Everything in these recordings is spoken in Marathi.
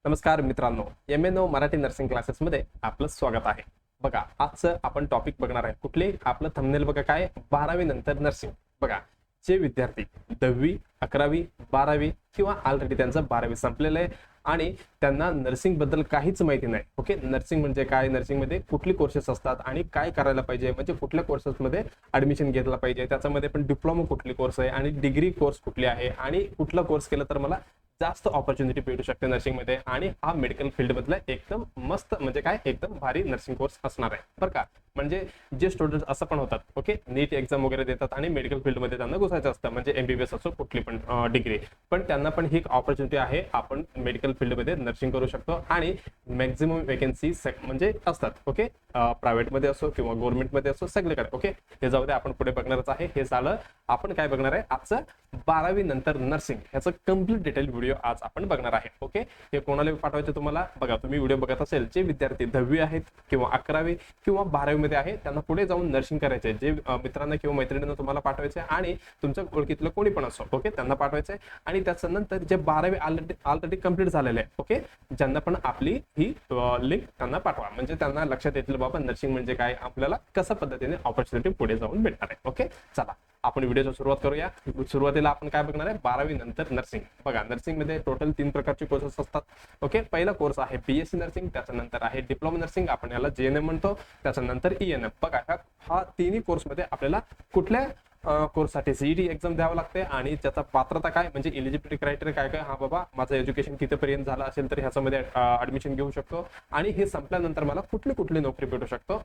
नमस्कार मित्रांनो, MNO मराठी नर्सिंग क्लासेसमध्ये आपलं स्वागत आहे. बघा, आजचं आपण टॉपिक बघणार आहे. कुठले आपलं थंबनेल बघा, काय 12वी नंतर नर्सिंग. बघा, जे विद्यार्थी 10वी 11वी 12वी किंवा ऑलरेडी त्यांचं 12वी संपलेलं आहे आणि त्यांना नर्सिंग बद्दल काहीच माहिती नाही. ओके, नर्सिंग म्हणजे काय, नर्सिंग मध्ये कुठली कोर्सेस असतात आणि काय करायला पाहिजे, म्हणजे कुठल्या कोर्सेसमध्ये ऍडमिशन घेतला पाहिजे, त्याच्यामध्ये पण डिप्लोमा कुठली कोर्स आहे आणि डिग्री कोर्स कुठली आहे आणि कुठला कोर्स केला तर मला जास्त ऑपॉर्च्युनिटी भेटू शकते नर्सिंग मध्ये. आणि हा मेडिकल फील्ड मधला एकदम मस्त म्हणजे काय एकदम भारी नर्सिंग कोर्स असणार आहे बरं का. म्हणजे जे स्टुडंट असं पण होतात, ओके, नीट एक्झाम वगैरे देतात आणि मेडिकल फील्ड मध्ये त्यांना घुसायचं असतं, म्हणजे MBBS असो कुठली पण डिग्री, पण त्यांना पण ही ऑपॉर्च्युनिटी आहे. आपण मेडिकल फील्ड मध्ये नर्सिंग करू शकतो आणि मॅक्झिमम वेकेन्सी म्हणजे असतात. ओके, प्रायव्हेटमध्ये असो किंवा गव्हर्नमेंटमध्ये असो, सगळीकडे. ओके, हे जाऊ दे, आपण पुढे बघणारच आहे. हे झालं, आपण काय बघणार आहे आजचं 12वी नंतर नर्सिंग ह्याचं कम्प्लीट डिटेल व्हिडिओ आज आपण बघणार आहे. ओके, हे कोणाला पाठवायचे तुम्हाला, बघा तुम्ही व्हिडिओ बघत असेल, जे विद्यार्थी 10वी आहेत किंवा 11वी किंवा 12वी मध्ये आहे त्यांना पुढे जाऊन नर्सिंग करायचे, जे मित्रांना किंवा मैत्रिणींना तुम्हाला पाठवायचे आणि तुमच्या ओळखीतलं कोणी पण असो, ओके, त्यांना पाठवायचे. आणि त्याच्यानंतर जे 12वी ऑलरेडी कम्प्लीट झालेले आहे, ओके, ज्यांना पण आपली ही लिंक त्यांना पाठवा, म्हणजे त्यांना लक्षात येतील बाबा नर्सिंग म्हणजे काय, आपल्याला कशा पद्धतीने ऑपॉर्च्युनिटी पुढे जाऊन भेटणार आहे. ओके, चला आपण व्हिडिओची सुरुवात करूया. सुरुवातीला आपण काय बघणार आहे, 12वी नंतर नर्सिंग. बघा, नर्सिंग मध्ये टोटल 3 प्रकारचे कोर्सेस असतात. ओके, पहिला कोर्स आहे BSc नर्सिंग, त्याच्यानंतर आहे डिप्लोमा नर्सिंग, आपण याला JNM म्हणतो, त्याच्यानंतर ENM. बघा, हा तिन्ही कोर्स मध्ये आपल्याला कुठल्या कोर्ससाठी CET एक्झाम द्यावं लागते आणि त्याचा पात्रता काय, म्हणजे एलिजिबिलिटी क्रायटेरिया काय काय, हा बाबा माझं एज्युकेशन कितीपर्यंत झालं असेल तर ह्याच्यामध्ये ऍडमिशन घेऊ शकतो आणि हे संपल्यानंतर मला कुठली कुठली नोकरी भेटू शकतो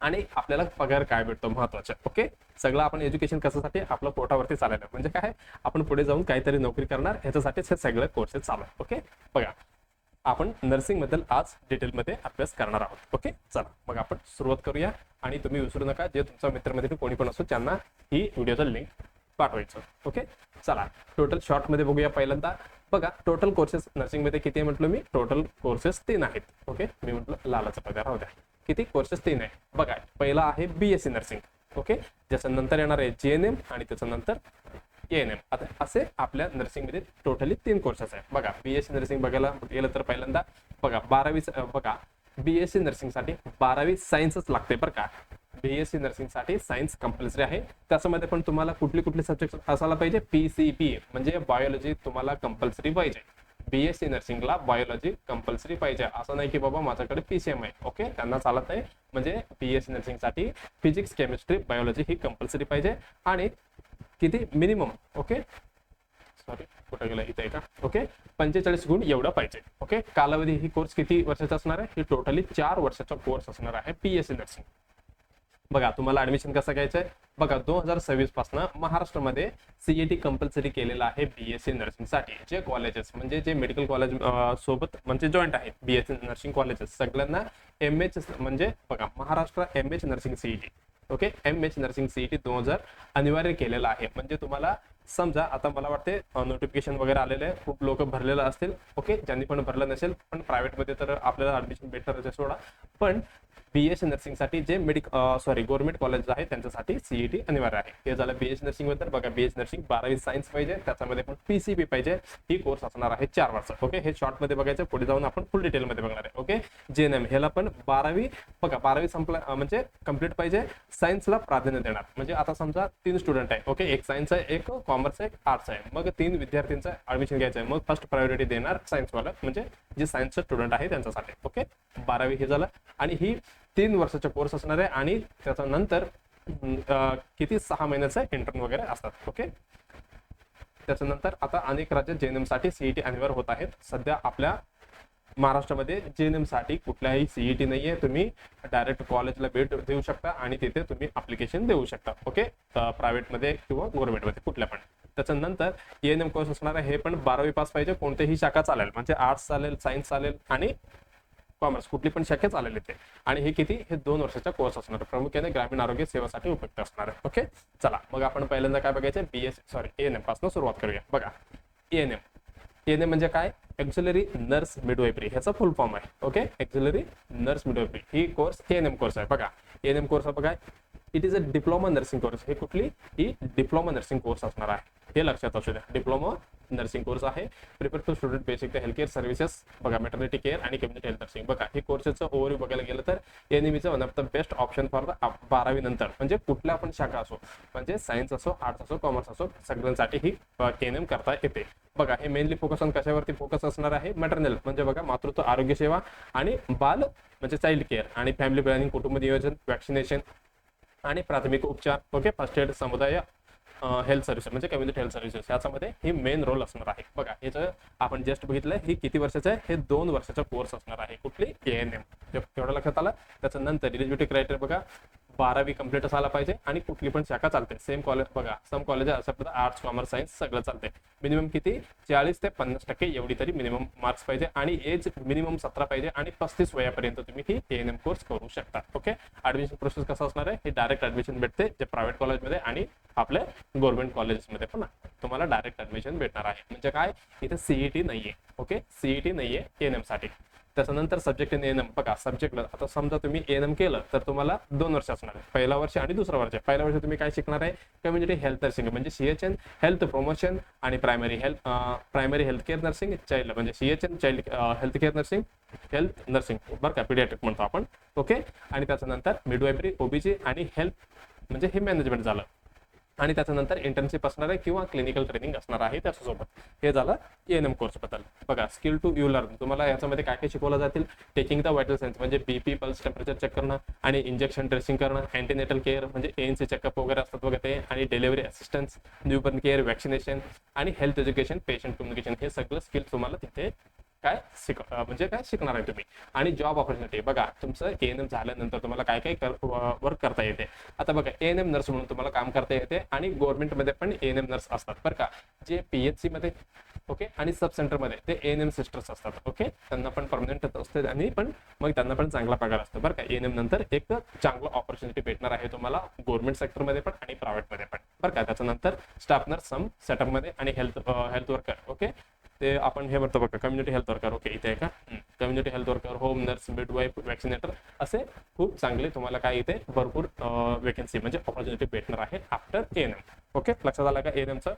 आणि आपल्याला पगार काय भेटतो महत्वाचं. ओके, सगळं आपण एज्युकेशन कशासाठी, आपलं पोटावरती चालायला, म्हणजे काय आपण पुढे जाऊन काहीतरी नोकरी करणार, ह्याच्यासाठीच हे सगळे कोर्सेस चालू आहे. ओके, बघा, आपण नर्सिंग बद्दल आज डिटेलमध्ये अभ्यास करणार आहोत. ओके, चला मग आपण सुरुवात करूया. आणि तुम्ही विसरू नका, जे तुमचा मित्रमैत्रिणी कोणी पण असो त्यांना ही व्हिडिओचं लिंक पाठवायचं. ओके, चला टोटल शॉर्ट मध्ये बघूया. पहिल्यांदा बघा, टोटल कोर्सेस नर्सिंग मध्ये किती आहे म्हटलं मी, टोटल कोर्सेस 3 आहेत. ओके, मी म्हटलं लालाचा पगार राहू द्या, किती कोर्सेस 3 आहे. बघा, पहिला आहे BSc नर्सिंग. ओके, त्याच्यानंतर येणार आहे JNM आणि त्याच्यानंतर ANM. आता असे आपल्या नर्सिंग मध्ये टोटली 3 कोर्सेस आहे. बघा, BSc नर्सिंग बघायला गेलं तर पहिल्यांदा बघा 12वी, बघा BSc नर्सिंग साठी 12वी सायन्सच लागते बरं का. BSc नर्सिंग साठी सायन्स कंपल्सरी आहे. त्याच्यामध्ये पण तुम्हाला कुठले कुठले सब्जेक्ट असायला पाहिजे, PCB म्हणजे बायोलॉजी तुम्हाला कंपल्सरी पाहिजे. BSc नर्सिंगला बायोलॉजी कंपल्सरी पाहिजे, असं नाही की बाबा माझ्याकडे PCM आहे, ओके, त्यांना चालत नाही. म्हणजे BSc नर्सिंग साठी फिजिक्स केमिस्ट्री बायोलॉजी ही कंपल्सरी पाहिजे. आणि किती मिनिमम, ओके, सॉरी कुठे गेला, इथे आहे का, ओके, 45 गुण एवढं पाहिजे. ओके, कालावधी ही कोर्स किती वर्षाचा असणार आहे, ही टोटली 4 वर्षाचा कोर्स असणार आहे BSc नर्सिंग. बघा, तुम्हाला ऍडमिशन कसं घ्यायचंय, बघा 2026 पासून महाराष्ट्रामध्ये CET कंपल्सरी केलेला आहे BSc नर्सिंग साठी. जे कॉलेजेस म्हणजे जे मेडिकल कॉलेज सोबत म्हणजे जॉईंट आहेत BSc नर्सिंग कॉलेजेस, सगळ्यांना MH म्हणजे बघा Maharashtra MH nursing CET, okay, MH nursing CET 2000 अनिवार्य केलेला आहे. म्हणजे तुम्हाला समजा आता मला वाटते नोटिफिकेशन वगैरे आलेले आहे, खूप लोक भरलेलं असतील. ओके, ज्यांनी पण भरलं नसेल, पण प्रायव्हेटमध्ये तर आपल्याला ऍडमिशन भेटणार सोडा, पण BSc नर्सिंग साठी जे गव्हर्नमेंट कॉलेज आहे त्यांच्यासाठी CET अनिवार्य आहे. हे झालं BSc नर्सिंग बद्दल. बघा, BSc नर्सिंग 12वी सायन्स पाहिजे, त्याच्यामध्ये पण PCB पाहिजे. ही कोर्स असणार आहे 4 वर्ष. ओके, हे शॉर्ट मध्ये बघायचं, पुढे जाऊन आपण फुल डिटेल मध्ये बघणार आहे. ओके, JNM ह्याला पण 12वी, बघा 12वी संपला म्हणजे कम्प्लीट पाहिजे, सायन्सला प्राधान्य देणार. म्हणजे आता समजा 3 स्टुडंट आहे, ओके, एक सायन्स आहे, एक कॉमर्स आहे, एक आर्ट्स आहे, मग 3 विद्यार्थ्यांचं ऍडमिशन घ्यायचं आहे, मग फर्स्ट प्रायोरिटी देणार सायन्सवाला, म्हणजे जे सायन्सचे स्टुडंट आहे त्यांच्यासाठी. ओके, 12वी हे झालं. आणि ही 3 वर्षाचा कोर्स असणार आहे आणि त्याच्यानंतर किती 6 महिन्याचं इंटर्न वगैरे असतात. ओके, त्याच्यानंतर आता अनेक राज्यात JNM साठी CET अनिवार्य होत आहेत. सध्या आपल्या महाराष्ट्रामध्ये JNM साठी कुठल्याही CET नाहीये, तुम्ही डायरेक्ट कॉलेजला भेट देऊ शकता आणि तिथे तुम्ही अप्लिकेशन देऊ शकता. ओके, प्रायव्हेटमध्ये किंवा गव्हर्नमेंटमध्ये कुठल्या पण. त्याच्यानंतर ENM कोर्स असणार आहे, हे पण 12वी पास पाहिजे, कोणतेही शाखा चालेल, म्हणजे आर्ट्स चालेल, सायन्स चालेल आणि कॉमर्स कुठली पण शाखेत आलेले ते. आणि हे किती, हे 2 वर्षाचा कोर्स असणार, प्रामुख्याने ग्रामीण आरोग्य सेवेसाठी उपयुक्त असणार आहे. ओके, चला मग आपण पहिल्यांदा काय बघायचं, ANM पासून सुरुवात करूया. बघा, ENM म्हणजे काय, एक्झिलरी नर्स मिडवायफरी, ह्याचा फुल फॉर्म आहे. ओके, एक्झिलरी नर्स मिडवायफरी ही कोर्स ENM कोर्स आहे. बघा, ENM कोर्स बघा, it is a diploma nursing course. हे कुठली, ही डिप्लोमा नर्सिंग कोर्स असणार आहे, हे लक्षात असू द्या. डिप्लोमा नर्सिंग कोर्स आहे. Prepare to student basic health care services बघा, मेटर्निटी केअर आणि कम्युनिटी हेल्थ नर्सिंग बघा. हे कोर्सेसचं ओव्हरव्ह्यू बघायला गेलं तर एनएमईचं one of the best option for the 12वी नंतर, म्हणजे कुठल्या पण शाखा असो, म्हणजे सायन्स असो, आर्ट्स असो, कॉमर्स असो, सगळ्यांसाठी ही एनएम करता येते. बघा हे मेनली फोकस ऑन कशावरती फोकस असणार आहे, मॅटर्नल म्हणजे बघा मातृत्व आरोग्य सेवा आणि बाल म्हणजे चाइल्ड केअर आणि फॅमिली प्लॅनिंग, कुटुंब नियोजन, वॅक्सिनेशन आणि प्राथमिक उपचार, ओके, फर्स्ट एड, समुदाय हेल्थ सर्व्हिसेस म्हणजे कम्युनिटी हेल्थ सर्व्हिसेस, याच्यामध्ये ही मेन रोल असणार आहे. बघा याचं आपण जस्ट बघितलंय ही किती वर्षाचं आहे, हे 2 वर्षाचा कोर्स असणार आहे. कुठली एएनएम, तेवढं लक्षात आलं. त्याचं नंतर एलिजिबिलिटी क्रायटेरिया बघा, 12वी कंप्लीट असायला पाहिजे आणि कुठली पण शाखा चालते. सेम कॉलेज बघा, सम कॉलेज असं आर्ट्स, कॉमर्स, सायन्स सगळं चालते. मिनिमम किती 40 ते 50% एवढी तरी मिनिमम मार्क्स पाहिजे आणि एज मिनिमम 17 पाहिजे आणि 35 वयापर्यंत तुम्ही ही एएनएम कोर्स करू शकता. ओके, ऍडमिशन प्रोसेस कसं असणार आहे, हे डायरेक्ट ऍडमिशन भेटते जे प्रायव्हेट कॉलेजमध्ये आणि आपल्या गव्हर्नमेंट कॉलेजेसमध्ये पण तुम्हाला डायरेक्ट ऍडमिशन भेटणार आहे. म्हणजे काय, इथे सीईटी नाहीये. ओके, सीईटी नाहीये एएनएम साठी. त्याच्यानंतर सब्जेक्ट इन एएनएम बघा, सब्जेक्टला आता समजा तुम्ही एएनएम केलं तर तुम्हाला 2 वर्ष असणार आहे, पहिला वर्ष आणि दुसरा वर्ष. पहिल्या वर्षी तुम्ही काय शिकणार आहे, कम्युनिटी हेल्थ नर्सिंग म्हणजे सीएचएन, हेल्थ प्रमोशन आणि primary health care nursing, child म्हणजे CHN, child health care nursing, health nursing बरं का, पीडियाट्रिक म्हणतो आपण. ओके, आणि त्याच्यानंतर मिडवायफरी, ओबीजी आणि हेल्थ म्हणजे हे मॅनेजमेंट झालं. आणि त्याच्यानंतर इंटर्नशिप असणार आहे किंवा क्लिनिकल ट्रेनिंग असणार आहे त्याच्यासोबत. हे झालं एएनएम कोर्स बद्दल. बघा स्किल टू यू लर्न, तुम्हाला याच्यामध्ये काय काय शिकवलं जातील, टेकिंग द व्हायटल सायन्स म्हणजे बीपी, पल्स, टेम्परेचर चेक करणं आणि इंजेक्शन ड्रेसिंग करणं, अँटीनेटल केअर म्हणजे एएनसी चेकअप वगैरे असतात बघा ते, आणि delivery assistance, newborn care, vaccination आणि हेल्थ एज्युकेशन, पेशंट कम्युनिकेशन, हे सगळं स्किल तुम्हाला तिथे काय म्हणजे काय शिकणार आहे तुम्ही. आणि जॉब ऑपॉर्च्युनिटी बघा, तुमचं एएनएम झाल्यानंतर तुम्हाला काय काय वर्क करता येते. आता बघा एएनएम नर्स म्हणून तुम्हाला काम करता येते आणि गव्हर्नमेंटमध्ये पण एएनएम नर्स असतात बरं का, जे पीएचसी मध्ये ओके आणि सब सेंटरमध्ये ते एएनएम सिस्टर्स असतात. ओके, त्यांना पण परमनंट असते आणि पण मग त्यांना पण चांगला पगार असतो बरं का. एएनएम नंतर एक चांगलं ऑपॉर्च्युनिटी भेटणार आहे तुम्हाला गव्हर्नमेंट सेक्टरमध्ये पण आणि प्रायव्हेटमध्ये पण बरं का. त्याच्यानंतर स्टाफ नर्स सम सेटअपमध्ये आणि हेल्थ वर्कर, ओके, ते आपण हे म्हणतो बघा कम्युनिटी हेल्थ वर्कर. ओके, इथे आहे का community health worker, home nurse, midwife, vaccinator, असे खूप चांगले तुम्हाला काय इथे भरपूर वेकेन्सी म्हणजे ऑपॉर्च्युनिटी भेटणार आहे आफ्टर एएनएम. ओके, लक्षात आलं का एएनएमचं.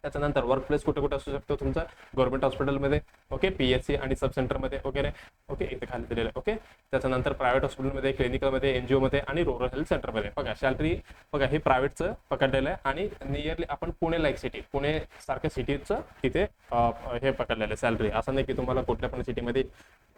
त्याच्यानंतर वर्क प्लेस कुठे कुठे असू शकतो तुमचा, गव्हर्नमेंट हॉस्पिटलमध्ये, ओके, पीएचसी आणि सब सेंटरमध्ये वगैरे. ओके, इथे खाली दिलेलं आहे. ओके, त्याच्यानंतर प्रायव्हेट हॉस्पिटलमध्ये, क्लिनिकलमध्ये, एनजीओमध्ये आणि रूरल हेल्थ सेंटरमध्ये. बघा सॅलरी बघा हे प्रायव्हेटचं पकडलेलं आहे आणि नियरली आपण पुणे लाईक सिटी, पुणे सारख्या सिटीचं तिथे हे पकडलेलं आहे सॅलरी. असं नाही की तुम्हाला कुठल्या पण सिटीमध्ये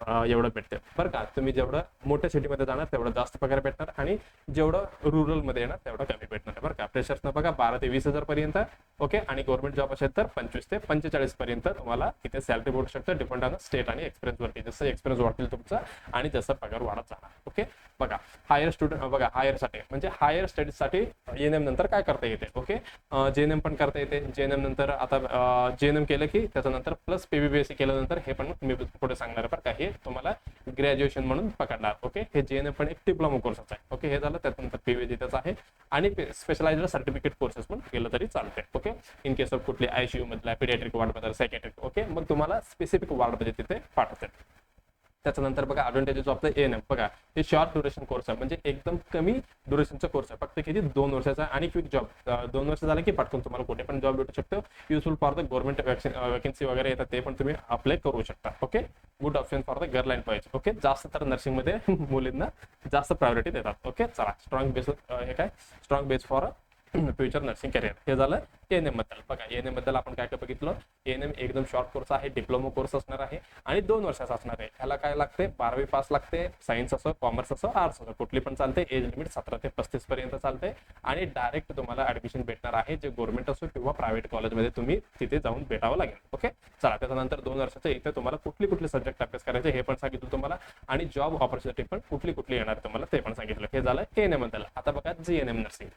एवढं भेटते बरं का. तुम्ही जेवढं मोठ्या सिटीमध्ये जाणार तेवढं जास्त पगार भेटणार आणि जेवढं रुरलमध्ये येणार तेवढं कमी भेटणार बरं का. फ्रेशर्सना बघा 12 ते 20 हजार पर्यंत. ओके, आणि गव्हर्नमेंट जॉब असेल तर 25 ते 45 पर्यंत तुम्हाला इथे सॅलरी भेटू शकतं, डिपेंड ऑन स्टेट आणि एक्सपिरियन्सवरती. जसं एक्सपिरियन्स वाढतील तुमचा आणि जसं पगार वाढत जाणार. ओके, बघा हायर स्टुडंट बघा हायरसाठी म्हणजे हायर स्टडीजसाठी जेएनएम नंतर काय करता येते. ओके, जेएनएम पण करता येते. जेएनएम नंतर आता जेएनएम केलं की त्याच्यानंतर प्लस पीबीबीएससी केल्यानंतर हे पण मी पुढे सांगणार बरं का, हे तुम्हाला ग्रॅज्युएशन म्हणून पकडणार. ओके, हे जेएनएम पण एक डिप्लोमा कोर्सच आहे. ओके, हे झालं. त्याच्यानंतर पीव्हीजी त्याचं आहे आणि स्पेशलाइज्ड सर्टिफिकेट कोर्सेस पण केलं तरी चालते. ओके, इन केस ऑफ कुठली आयसीयू मधला, पिडियाट्रिक वॉर्डमध्ये, सायकॅट्रिक. ओके, मग तुम्हाला स्पेसिफिक वॉर्डमध्ये तिथे पाठवतात. त्याच्यानंतर बघा ॲडव्हान्टेजेस ऑफ द एएनएम बघा, हे शॉर्ट ड्युरेशन कोर्स आहे म्हणजे एकदम कमी ड्युरेशनचा कोर्स आहे. फक्त किती 2 वर्षाचा आणि क्विक जॉब. 2 वर्ष झालं की पटकन तुम्हाला कुठे पण जॉब भेटू शकतो. Useful for the government vacancy वगैरे येतात ते पण तुम्ही अप्लाय करू शकता. Okay, good option for the girl and boys. Okay, जास्त तर नर्सिंगमध्ये मुलींना जास्त प्रायोरिटी देतात. ओके, चला स्ट्रॉंग बेस हे काय strong base for future nursing career. हे झालं एएनएम बद्दल. बघा एएनएम बद्दल आपण काय काय बघितलं. एएनएम एकदम शॉर्ट कोर्स आहे, डिप्लोमा कोर्स असणार आहे आणि 2 वर्षाचा असणार आहे. ह्याला काय लागते, 12वी पास लागते. सायन्स असो, कॉमर्स असो, आर्ट्स असो, कुठली पण चालते. एज लिमिट 17 ते 35 पर्यंत चालते आणि डायरेक्ट तुम्हाला ऍडमिशन भेटणार आहे, जे गव्हर्नमेंट असो किंवा प्रायव्हेट कॉलेजमध्ये तुम्ही तिथे जाऊन भेटावं लागेल. ओके, चला त्याच्यानंतर 2 वर्षाचं इथे तुम्हाला कुठले सब्जेक्ट अभ्यास करायचे हे पण सांगितलं तुम्हाला आणि जॉब ऑपॉर्च्युनिटी पण कुठली येणार तुम्हाला ते पण सांगितलं. हे झालं एएनएम बद्दल. आता बघा जीएनएम नर्सिंग.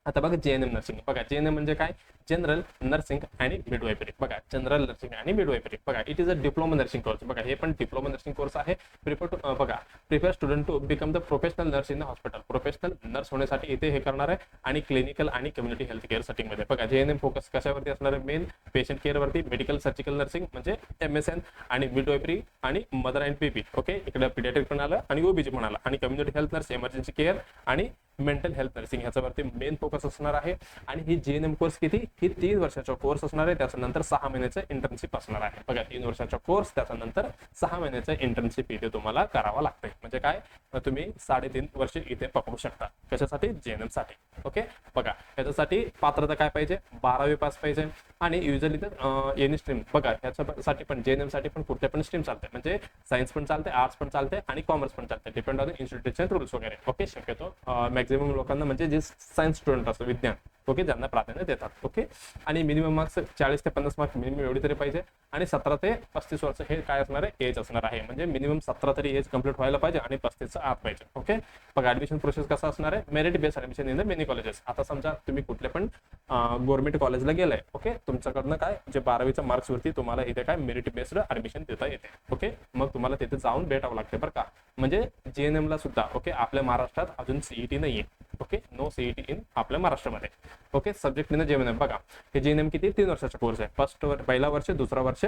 आता बघा जेएनएम नर्सिंग बघा, जेएनएम म्हणजे काय, जनरल नर्सिंग आणि मिडवायफरी. बघा जनरल नर्सिंग आणि मिडवायफरी बघा, it is a diploma nursing course. बघा हे पण डिप्लोमा नर्सिंग कोर्स आहे. Prepare student to become the professional nurse in the hospital. Professional nurse होण्यासाठी इथे हे करणार आहे आणि क्लिनिकल आणि कम्युनिटी हेल्थ केअर सेटिंगमध्ये. बघा जेएनएम फोकस कशावरती असणार आहे, मेन पेशंट केअरवरती, मेडिकल सर्जिकल नर्सिंग म्हणजे MSN आणि मिडवायफरी आणि मदर अँड बेबी. ओके, इकडे पिडियाट्रिक पण आलं आणि ओबीजी पण आलं आणि community health nurse, emergency care आणि मेंटल हेल्थ नर्सिंग ह्याच्यावरती मेन फोकस असणार आहे. आणि ही JNM कोर्स किती, ही 3 वर्षाचा कोर्स असणार आहे. त्याच्यानंतर 6 महिन्याचं इंटर्नशिप असणार आहे. बघा 3 वर्षाचा कोर्स, त्याच्यानंतर 6 महिन्याचं इंटर्नशिप इथे तुम्हाला करावं लागतंय. म्हणजे काय, तुम्ही 3.5 वर्ष इथे पकडू शकता. कशासाठी, JNM साठी. ओके, बघा याच्यासाठी पात्रता काय पाहिजे, 12वी पास पाहिजे. आणि युजली तर एनी स्ट्रीम, बघा ह्याच्यासाठी पण JNM साठी पण कुठल्या पण स्ट्रीम चालते, म्हणजे सायन्स पण चालते, आर्ट्स पण चालते आणि कॉमर्स पण चालते, डिपेंड ऑन इन्स्टिट्यूशन रूल्स वगैरे. ओके, शक्यतो मॅक्झिमम लोकांना म्हणजे जे सायन्स स्टुडंट असतो, विज्ञान, ओके, ज्यांना प्राधान्य देतात. ओके, आणि मिनिमम मार्क्स 40 ते 50 मार्क्स मिनिमम एवढी तरी पाहिजे. आणि 17 ते 35 वर्ष हे काय असणार आहे, एज असणार आहे. म्हणजे मिनिमम 17 तरी एज कंप्लीट व्हायला पाहिजे आणि 35चा आत पाहिजे. ओके, बघा ऍडमिशन प्रोसेस कसा असणार आहे, merit based admission in the many colleges. आता समजा तुम्ही कुठल्या पण गव्हर्नमेंट कॉलेजला गेलाय, ओके, तुमच्याकडनं काय जे 12वीच्या मार्क्स वरती तुम्हाला इथे काय मेरिट बेस्ड ऍडमिशन देता येते. ओके, मग तुम्हाला तिथे जाऊन भेटावं लागते बरं का. म्हणजे JNM ला सुद्धा, ओके, आपल्या महाराष्ट्रात अजून CET नाहीये. ओके, नो CET इन आपल्या महाराष्ट्रामध्ये. Okay, subject in JNM. बघा हे JNM किती, 3 वर्षाचा कोर्स आहे. पहिला वर्ष, दुसरा वर्ष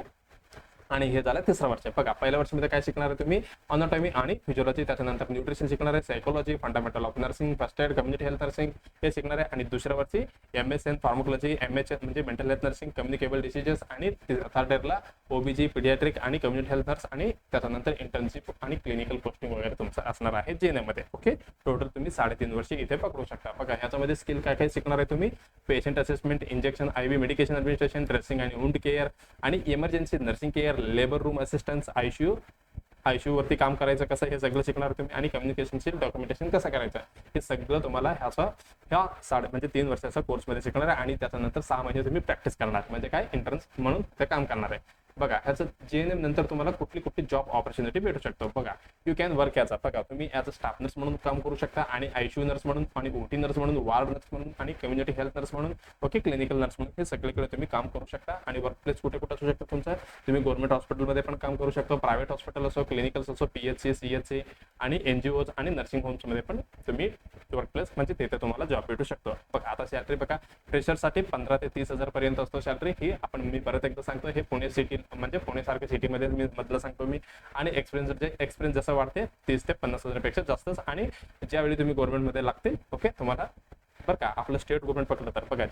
आणि हे झालं तिसरं वर्ष. बघा पहिल्या वर्षामध्ये काय शिकणार आहे तुम्ही, ऑनॉटॉमी आणि फिजिओलॉजी, त्याच्यानंतर न्यूट्रिशन शिकणार आहे, psychology, fundamental of nursing, first aid, community health nursing हे शिकणार आहे. आणि दुसऱ्या वर्षी MSN फार्मोकॉलॉजी, MHN म्हणजे mental health nursing, communicable diseases. आणि थर्ड इयरला OBG, पीडियाट्रिक आणि कम्युनिटी हेल्थ नर्स. आणि त्याच्यानंतर इंटर्नशिप आणि क्लिनिकल पोस्टिंग वगैरे तुमचं असणार आहे JNM मध्ये. ओके, टोटल तुम्ही 3.5 वर्ष इथे पकडू शकता. बघा ह्याच्यामध्ये स्किल काय काय शिकणार आहे तुम्ही, patient assessment, injection, IV medication administration, dressing आणि वुंड केअर आणि emergency nursing care, labour room assistance, ICU वरती काम करायचं कसं, हे सगळं शिकणार तुम्ही. आणि कम्युनिकेशनची डॉक्युमेंटेशन कसं करायचं हे सगळं तुम्हाला म्हणजे 3 वर्षाचा कोर्समध्ये शिकणार आहे. आणि त्याच्यानंतर 6 महिने तुम्ही प्रॅक्टिस करणार, म्हणजे काय इंटर्न्स म्हणून ते काम करणार आहे. बघा ह्याचं JNM नंतर तुम्हाला कुठली जॉब ऑपॉर्च्युनिटी भेटू शकतो. बघा यू कॅन वर्क ॲज बघा तुम्ही ॲज अ स्टाफ नर्स म्हणून काम करू शकता, आणि ICU नर्स म्हणून, आणि OT नर्स म्हणून, वार्ड नर्स म्हणून, आणि कम्युनिटी हेल्थ नर्स म्हणून, ओके, क्लिनिकल नर्स म्हणून, हे सगळीकडे तुम्ही काम करू शकता. आणि वर्क प्लेस कुठे असू शकतो तुमचं, तुम्ही गव्हर्नमेंट हॉस्पिटलमध्ये पण काम करू शकतो, प्रायव्हेट हॉस्पिटल असो, क्लिनिकल्स असो, PHC, CHC आणि NGOज आणि नर्सिंग होम्समध्ये पण तुम्ही वर्क प्लेस म्हणजे तिथे तुम्हाला जॉब भेटू शकतो. बघा आता सॅलरी बघा फ्रेशरसाठी 15 ते 30 हजार पर्यंत असतो सॅलरी. ही मी परत एकदा सांगतो, हे पुणे सिटी म्हणजे पुणेसारख्या सिटीमध्ये मी मधलं सांगतो मी. आणि एक्सपिरियन्स जसं वाढते 30 ते 50 हजारापेक्षा जास्तच. आणि ज्यावेळी तुम्ही गव्हर्नमेंटमध्ये लागते, ओके, तुम्हाला बरं का आपलं स्टेट गव्हर्नमेंट पकडलं तर बघा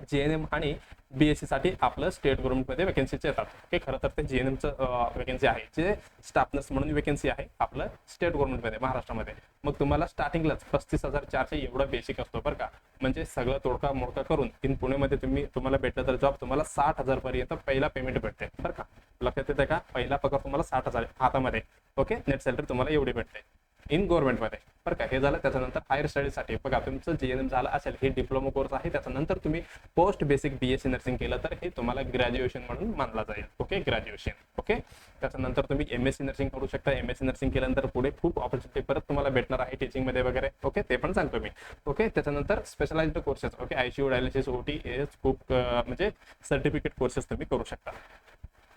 JNM आणि BSc साठी आपलं स्टेट गव्हर्नमेंटमध्ये वेकन्सीज येतात. ओके, खरं तर ते JNMचं वेकन्सी आहे, जे स्टाफ नर्स म्हणून वेकन्सी आहे आपलं स्टेट गव्हर्नमेंटमध्ये महाराष्ट्रामध्ये. मग तुम्हाला स्टार्टिंगलाच 35,400 एवढा बेसिक असतो बरं का. म्हणजे सगळं तोडका मोडका करून इन पुणेमध्ये तुम्हाला भेटलं तर जॉब तुम्हाला 60,000 पर्यंत पहिला पेमेंट भेटते बरं का. लक्षात येते का, पहिला पगार तुम्हाला 60,000 हातामध्ये. ओके, नेट सॅलरी तुम्हाला एवढी भेटते इन गव्हर्नमेंटमध्ये बरं का. हे झालं. त्याच्यानंतर हायर स्टडीजसाठी बघा तुमचं JNM झालं असेल, हे डिप्लोमा कोर्स आहे. त्याच्यानंतर तुम्ही पोस्ट बेसिक BSc नर्सिंग केलं तर हे तुम्हाला ग्रॅज्युएशन म्हणून मानला जाईल. Okay, graduation. ओके, त्याच्यानंतर तुम्ही MSc नर्सिंग करू शकता. MSc नर्सिंग केल्यानंतर पुढे खूप ऑपॉर्च्युनिटी परत तुम्हाला भेटणार आहे टीचिंगमध्ये वगैरे. ओके, ते पण सांगतो मी. ओके, त्याच्यानंतर specialised courses, okay, ICU, dialysis, OT हे खूप म्हणजे सर्टिफिकेट कोर्सेस तुम्ही करू शकता.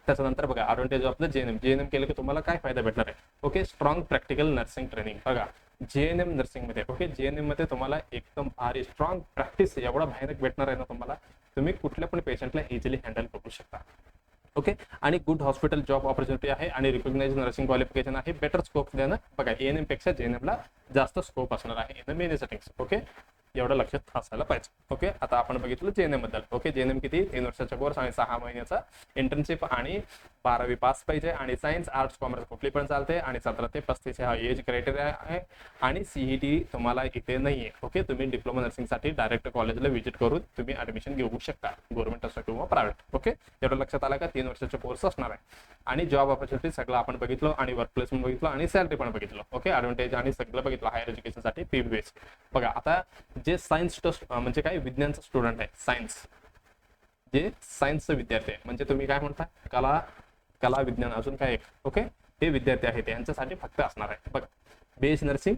त्याच्यानंतर बघा ॲडव्हान्टेज ऑफ द JNM केलं की तुम्हाला काय फायदा भेटणार आहे. Okay, strong practical nursing training. बघा JNM नर्सिंग मध्ये, ओके, JNM मध्ये तुम्हाला एकदम भारी स्ट्रॉंग प्रॅक्टिस एवढा भयानक भेटणार आहे ना तुम्हाला, तुम्ही कुठल्या पण पेशंटला इझिली हँडल करू शकता. ओके, आणि गुड हॉस्पिटल जॉब ऑपॉर्च्युनिटी आहे, आणि रिकॉग्नाइज नर्सिंग क्वालिफिकेशन आहे. बेटर स्कोप देणं बघा ANM पेक्षा JNM ला जास्त स्कोप असणार आहे in the many settings. Okay, एवढं लक्षात असायला पाहिजे. ओके, आता आपण बघितलं JNM बद्दल. ओके, JNM किती, 3 वर्षाचा कोर्स आणि 6 महिन्याचा इंटर्नशिप, आणि 12वी पास पाहिजे, आणि सायन्स, आर्ट्स, कॉमर्स कुठली पण चालते, आणि 17 ते 35 हा एज क्रायटेरिया आहे. आणि CET तुम्हाला इथे नाहीये. ओके, तुम्ही डिप्लोमा नर्सिंगसाठी डायरेक्ट कॉलेजला व्हिजिट करून तुम्ही ऍडमिशन घेऊ शकता, गव्हर्नमेंट असो किंवा प्रायव्हेट. ओके, एवढं लक्षात आलं का, 3 वर्षाचा कोर्स असणार आहे. आणि जॉब ऑपॉर्च्युनिटी सगळं आपण बघितलं, आणि वर्क प्लेसमेंट बघितलं, आणि सॅलरी पण बघितलं. ओके, ॲडव्हान्टेज आणि सगळं बघितलं हायर एज्युकेशनसाठी PBS. बघा आता जे सायन्स म्हणजे काय विज्ञानचा स्टुडंट आहे, सायन्सचं विद्यार्थी आहे, म्हणजे तुम्ही काय म्हणता कला विज्ञान अजून काय एक. ओके, हे विद्यार्थी आहेत यांच्यासाठी फक्त असणार आहे. बघा BSc नर्सिंग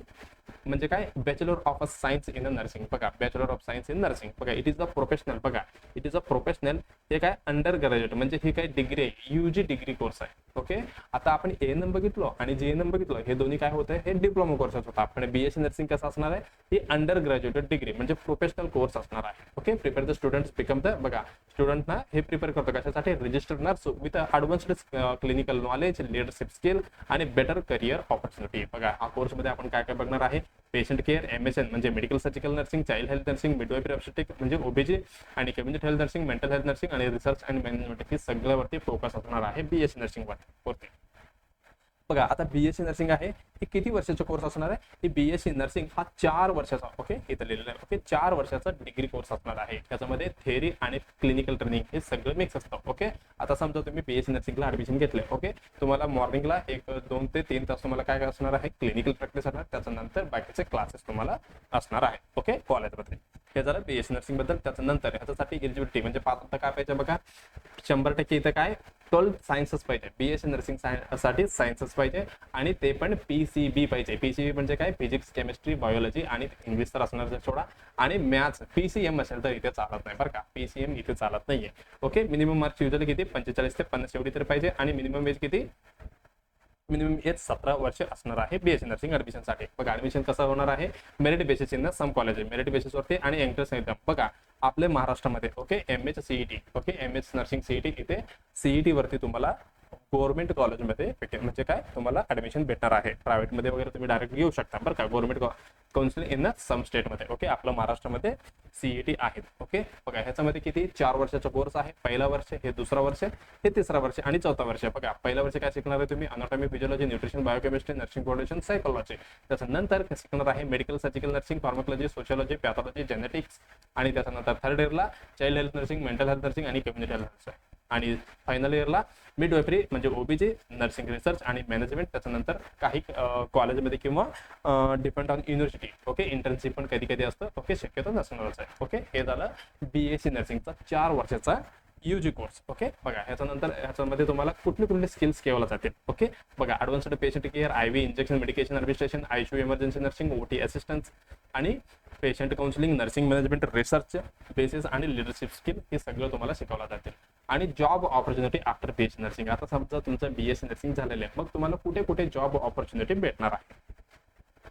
म्हणजे काय, bachelor of science in nursing. बघा bachelor of science in nursing. बघा इट इज अ प्रोफेशनल. बघा इट इज अ प्रोफेशनल. हे काय अंडर ग्रॅज्युएट म्हणजे ही काय डिग्री आहे, UG डिग्री कोर्स आहे. ओके, आता आपण ANM बघितलो आणि JNM बघितलो, हे दोन्ही काय होतं, हे डिप्लोमा कोर्सेस होता. आपण BSc नर्सिंग कसं असणार आहे, ही अंडर ग्रॅज्युएट डिग्री म्हणजे प्रोफेशनल कोर्स असणार आहे. Okay, prepare the students become the, बघा स्टुडंटना हे प्रिपेअर करतो कशासाठी, registered nurse with advanced clinical knowledge, leadership skill आणि बेटर करिअर ऑपॉर्च्युनिटी. बघा हा कोर्समध्ये आपण काय काय बघणार आहे, आहे पेशंट केअर, MSN म्हणजे medical surgical nursing, child health nursing, midwifery obstetric म्हणजे OBG आणि community health nursing, mental health nursing आणि research and management he सगळ्यावरती focus असणार आहे BSc नर्सिंग वरती. बघा आता BSc नर्सिंग आहे हे किती वर्षाचा कोर्स असणार आहे, ही BSc नर्सिंग हा 4 वर्षाचा ओके इथं लिहिलेलं आहे ओके 4 वर्षाचा डिग्री कोर्स असणार आहे. त्याच्यामध्ये थेअरी आणि क्लिनिकल ट्रेनिंग हे सगळं मिक्स असतं ओके. आता समजा तुम्ही BSc नर्सिंगला ऍडमिशन घेतलंय ओके, तुम्हाला मॉर्निंगला 2 ते 3 तास तुम्हाला काय असणार आहे क्लिनिकल प्रॅक्टिस असणार, त्याच्यानंतर बाकीचे क्लासेस तुम्हाला असणार आहे ओके कॉलेजमध्ये. हे झालं BSc नर्सिंग बद्दल. त्याच्यानंतर ह्याच्यासाठी एलिजिबिलिटी म्हणजे पात्रता काय पाहिजे बघा, 100% इथं काय 12 सायन्सच पाहिजे. BSc नर्सिंग साठी सायन्सच पाहिजे आणि ते पण PCB पाहिजे. PCB म्हणजे काय फिजिक्स, केमिस्ट्री, बायोलॉजी आणि इंग्लिश तर असणार सोडा आणि मॅथ्स. PCM असेल तर इथे चालत नाही बरं का, PCM इथे चालत नाहीये ओके. मिनिमम मार्क्स युजली किती 45 ते 50 एवढी तर पाहिजे आणि मिनिमम एज किती, मिनिमम एज 17 वर्ष असणार आहे BSc नर्सिंग ऍडमिशनसाठी. बघा ऍडमिशन कसं होणार आहे, merit basis in some college merit बेसिसवरती आणि एंट्रन्स एक्झाम. बघा आपल्या महाराष्ट्रामध्ये okay MHCET okay MS nursing CET इथे CET वरती तुम्हाला गव्हर्नमेंट कॉलेजमध्ये म्हणजे काय तुम्हाला ऍडमिशन भेटणार आहे. प्रायव्हेटमध्ये वगैरे तुम्ही डायरेक्ट घेऊ शकता बरं का, गव्हर्नमेंट काउन्सिल इन सम स्टेटमध्ये ओके. आपलं महाराष्ट्रामध्ये CET आहेत ओके. बघा ह्याच्यामध्ये किती 4 वर्षाचा कोर्स आहे. पहिला वर्ष, हे दुसरा वर्ष, हे तिसरा वर्ष आणि चौथा वर्ष. बघा पहिल्या वर्ष काय शिकणार आहे तुम्ही anatomy, physiology, nutrition, biochemistry, nursing foundation, psychology. त्याच्यानंतर शिकणार आहे medical surgical nursing, pharmacology, sociology, pathology, genetics आणि त्याच्यानंतर थर्ड इयरला child health nursing, mental health nursing आणि कम्युनिटी हेल्थ नर्सिंग आणि फायनल इयरला मिडवायफरी म्हणजे OBG, नर्सिंग रिसर्च आणि मॅनेजमेंट. त्याच्यानंतर काही कॉलेजमध्ये किंवा depend on university okay internship पण कधी कधी असतं ओके, शक्यतो नसणारच आहे ओके. हे झालं BSc नर्सिंगचा 4 वर्षाचा UG कोर्स ओके. बघा ह्याच्यानंतर ह्याच्यामध्ये तुम्हाला कुठले स्किल्स केवळ जातील ओके. बघा advanced patient care, IV injection, medication administration, ICU emergency nursing, OT assistance आणि patient counselling, nursing management, research basis आणि लिडरशिप स्किल हे सगळं तुम्हाला शिकवलं जातील. आणि job opportunity after BSc nursing. आता समजा तुमचं BSc नर्सिंग झालेलं आहे, मग तुम्हाला कुठे कुठे जॉब ऑपॉर्च्युनिटी भेटणार आहे.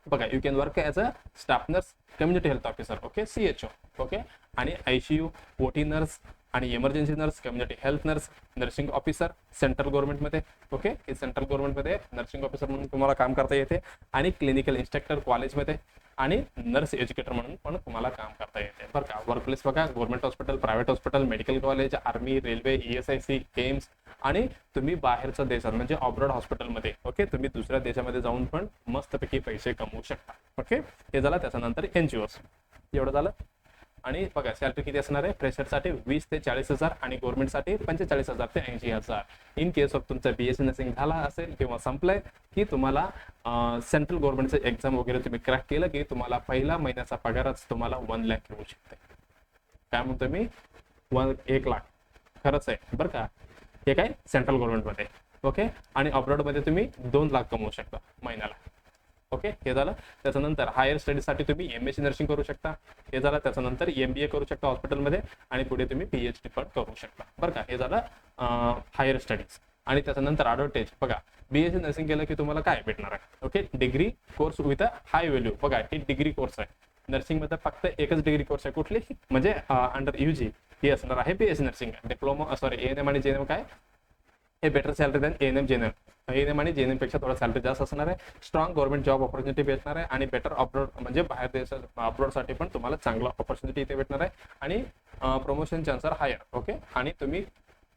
बघा you can work as a staff nurse, community health officer okay CHO okay आणि ICU, OT नर्स आणि emergency nurse, community health nurse, nursing officer central गव्हर्नमेंटमध्ये ओके. हे सेंट्रल गव्हर्नमेंटमध्ये नर्सिंग ऑफिसर म्हणून तुम्हाला काम करता येते आणि क्लिनिकल इन्स्ट्रक्टर कॉलेजमध्ये आणि नर्स एज्युकेटर म्हणून पण तुम्हाला काम करता येते बरं का. वर्कप्लेस बघा government hospital, private hospital, medical college, army, railway, ESIC, AIIMS आणि तुम्ही बाहेरच्या देशात म्हणजे अब्रॉड हॉस्पिटलमध्ये ओके तुम्ही दुसऱ्या देशामध्ये जाऊन पण मस्तपैकी पैसे कमवू शकता ओके. हे झालं. त्याच्यानंतर NGOs एवढं झालं. आणि बघा सॅलरी किती असणार आहे, फ्रेशरसाठी 20 ते 40,000 आणि गव्हर्नमेंटसाठी 45,000 ते 80,000. इन केस ऑफ तुमचं BSc नर्सिंग झाला असेल किंवा संपलंय की तुम्हाला सेंट्रल गव्हर्नमेंटचं एक्झाम वगैरे तुम्ही क्रॅक केलं की तुम्हाला पहिला महिन्याचा पगारच तुम्हाला 1 लाख येऊ शकते. काय म्हणतो मी 1 लाख खरंच आहे बरं का. हे काय सेंट्रल गव्हर्नमेंटमध्ये ओके. आणि अब्रॉडमध्ये तुम्ही 2 लाख कमवू शकता महिन्याला ओके. हे झालं. त्याच्यानंतर हायर स्टडीजसाठी तुम्ही MSc नर्सिंग करू शकता. हे झालं. त्याच्यानंतर MBA करू शकता हॉस्पिटलमध्ये आणि पुढे तुम्ही PhD पण करू शकता बरं का. हे झालं हायर स्टडीज. आणि त्याच्यानंतर ॲडव्हान्टेज बघा BSc नर्सिंग केलं की तुम्हाला काय भेटणार आहे okay, degree course with a high value. बघा हे डिग्री कोर्स आहे नर्सिंगमध्ये, फक्त एकच डिग्री कोर्स आहे कुठली म्हणजे अंडर UG ही असणार आहे BSc nursing. Diploma sorry ANM आणि JNM काय हे better salary than ANM JNM. ANM आणि JNM पेक्षा थोडा सॅलरी जास्त असणार आहे. स्ट्रॉंग गव्हर्नमेंट जॉब ऑपॉर्च्युनिटी भेटणार आहे आणि बेटर अब्रॉड म्हणजे बाहेर देशात अब्रॉडसाठी पण तुम्हाला चांगला ऑपॉर्च्युनिटी इथे भेटणार आहे आणि प्रमोशन चान्सर हायर ओके. आणि तुम्ही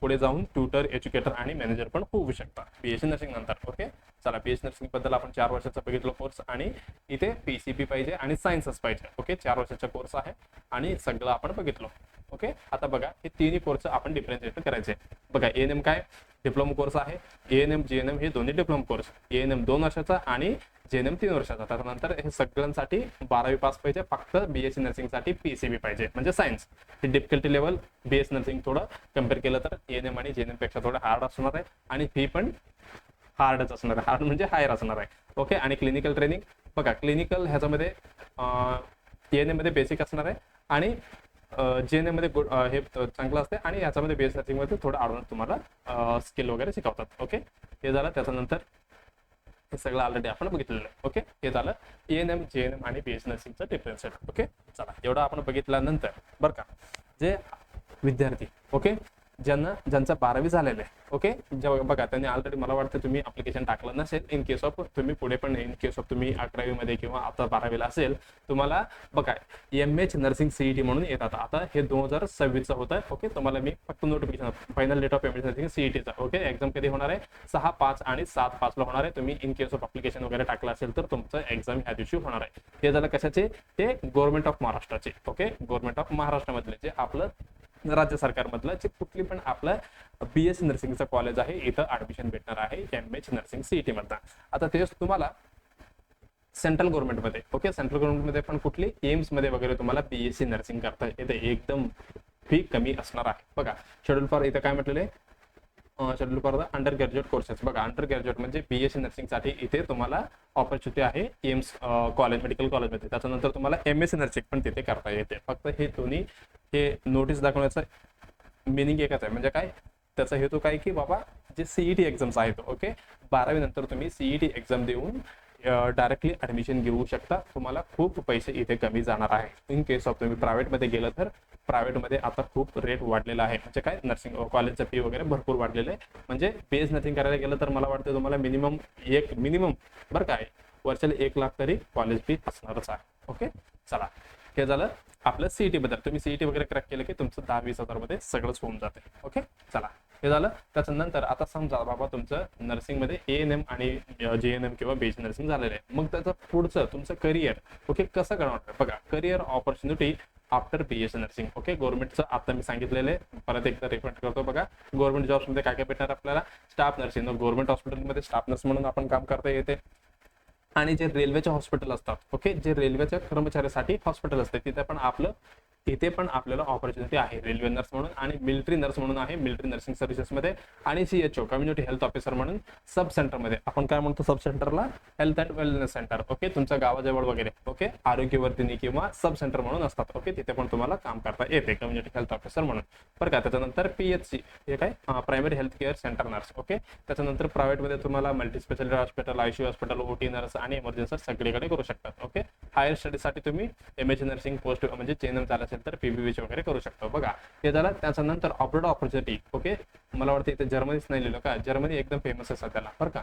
पुढे जाऊन ट्युटर, एज्युकेटर आणि मॅनेजर पण होऊ शकता BSc नर्सिंग नंतर ओके. चला BSc नर्सिंग बद्दल आपण 4 वर्षाचा बघितलं कोर्स आणि इथे PCB पाहिजे आणि सायन्सच पाहिजे ओके. 4 वर्षाचा कोर्स आहे आणि सगळं आपण बघितलं ओके. आता बघा हे तिन्ही कोर्स आपण डिफरन्शिएट करायचे. बघा ANM काय डिप्लोमा कोर्स आहे, ANM JNM हे दोन्ही डिप्लोमा कोर्स. ANM 2 वर्षाचा आणि JNM 3 वर्षाचा. त्यानंतर हे सगळ्यांसाठी 12वी पास पाहिजे. फक्त BSc नर्सिंगसाठी PCB पाहिजे म्हणजे सायन्स. हे डिफिकल्टी लेवल BSc नर्सिंग थोडं कम्पेअर केलं तर ANM आणि JNM पेक्षा थोडं हार्ड असणार आहे आणि फी पण हार्डच असणार आहे. हार्ड म्हणजे हायर असणार आहे ओके. आणि क्लिनिकल ट्रेनिंग बघा क्लिनिकल ह्याच्यामध्ये ANM मध्ये बेसिक असणार आहे आणि JNM मध्ये हे चांगलं असते आणि याच्यामध्ये BSc नर्सिंग मध्ये थोडं ॲडव्हान्स तुम्हाला स्किल वगैरे शिकवतात ओके. हे झालं. त्याच्यानंतर हे सगळं ऑलरेडी आपण बघितलेलं आहे ओके. हे झालं ANM JNM आणि BSc नर्सिंगचं डिफरन्स आहे ओके. चला एवढं आपण बघितल्यानंतर बरं का जे विद्यार्थी ओके ज्यांचं 12वी झालेलं आहे, ओके, जेव्हा बघा त्यांनी ऑलरेडी मला वाटतं तुम्ही ऍप्लिकेशन टाकलं नसेल. इन केस ऑफ तुम्ही पुढे पण इन केस ऑफ तुम्ही 11वी मध्ये किंवा आता 12वीला असेल, तुम्हाला बघा MH नर्सिंग CET म्हणून येतात. आता हे 2026चं होतं. ओके, तुम्हाला मी फक्त notification, final date of MH nursing CETचा. ओके, एक्झाम कधी होणार आहे? 6, 5 आणि 7/5 ला होणार आहे. तुम्ही इन केस ऑफ ऍप्लिकेशन वगैरे टाकलं असेल तर तुमचं एक्झाम ह्या दिवशी होणार आहे. हे झालं कशाचे? ते गव्हर्नमेंट ऑफ महाराष्ट्राचे. ओके, गव्हर्नमेंट ऑफ महाराष्ट्रामधले जे आपलं राज्य सरकारमधलं जे कुठली पण आपलं BSc नर्सिंगचं कॉलेज आहे, इथं ऍडमिशन भेटणार आहे MH नर्सिंग CET मधला. आता तेच तुम्हाला सेंट्रल गव्हर्नमेंटमध्ये, ओके, सेंट्रल गव्हर्नमेंटमध्ये पण कुठली एम्स मध्ये वगैरे तुम्हाला BSc नर्सिंग करता येते. एकदम फी कमी असणार आहे. बघा शेड्यूल फॉर इथं काय म्हटलेलं आहे? Schedule for the under graduate courses. बघा अंडर ग्रॅज्युएट म्हणजे BSc नर्सिंगसाठी इथे तुम्हाला ऑपॉर्च्युनिटी आहे एम्स कॉलेज, मेडिकल कॉलेजमध्ये. त्याच्यानंतर तुम्हाला MSc नर्सिंग पण तिथे करता येते. फक्त हे दोन्ही हे नोटीस दाखवण्याचं मिनिंग एकच आहे. म्हणजे काय त्याचा हेतू काय की बाबा जे CET एक्झाम्स आहेत, ओके, 12वी नंतर तुम्ही CET एक्झाम देऊन डायरेक्टली ऍडमिशन घेऊ शकता. तुम्हाला खूप पैसे इथे कमी जाणार आहे. इन केस ऑफ तुम्ही प्रायव्हेटमध्ये गेलं तर प्रायव्हेटमध्ये आता खूप रेट वाढलेला आहे. म्हणजे काय नर्सिंग कॉलेजचं फी वगैरे भरपूर वाढलेलं आहे. म्हणजे BS नर्सिंग करायला गेलं तर मला वाटतं तुम्हाला मिनिमम बरं काय वर्षाला 1 लाख तरी कॉलेज फी असणारच आहे. ओके, चला हे झालं आपलं CET बद्दल. तुम्ही CET वगैरे क्रॅक केलं की तुमचं 10-20 हजार मध्ये सगळंच होऊन जाते. ओके, चला हे झालं. त्याच्यानंतर आता समजा बाबा तुमचं नर्सिंगमध्ये ANM आणि JNM किंवा BSc नर्सिंग झालेलं आहे. मग त्याचं पुढचं तुमचं करिअर, ओके, कसं करणार? बघा career opportunity after BSc nursing. Okay, गव्हर्नमेंटचं आता मी सांगितलेलं आहे, परत एकदा रिपीट करतो. बघा गव्हर्नमेंट जॉब्समध्ये काय काय भेटणार आपल्याला? स्टाफ नर्सिंग, गव्हर्नमेंट हॉस्पिटलमध्ये स्टाफ नर्स म्हणून आपण काम करता येते. आणि जे रेल्वेचे हॉस्पिटल असतात, ओके, जे रेल्वेच्या कर्मचाऱ्यासाठी हॉस्पिटल असते, तिथे पण आपल्याला ऑपॉर्च्युनिटी आहे रेल्वे नर्स म्हणून आणि मिलिटरी नर्स म्हणून आहे मिलिटरी नर्सिंग सर्व्हिसेसमध्ये. आणि CHO कम्युनिटी हेल्थ ऑफिसर म्हणून सब सेंटरमध्ये. आपण काय म्हणतो सब सेंटरला? Health and wellness centre. Okay, तुमच्या गावाजवळ वगैरे, ओके, आरोग्यवर्धिनी किंवा सब सेंटर म्हणून असतात. ओके, तिथे पण तुम्हाला काम करता येते कम्युनिटी हेल्थ ऑफिसर म्हणून. बरं का, त्याच्यानंतर PHC हे काय primary health care centre nurse. Okay, त्याच्यानंतर प्रायव्हेटमध्ये तुम्हाला multi speciality hospital, ICU hospital, OT nurse आणि इमर्जन्सी सगळीकडे करू शकतात. ओके, हायर स्टडीसाठी तुम्ही MH नर्सिंग पोस्ट म्हणजे JNM झालं असेल तर PBVC वगैरे करू शकतो. बघा हे झालं. त्याच्यानंतर अब्रॉड ऑपॉर्च्युनिटी. ओके, मला वाटतं इथे जर्मनीच नाही लिहिलं का? जर्मनी एकदम फेमस आहे सध्याला, बरं का.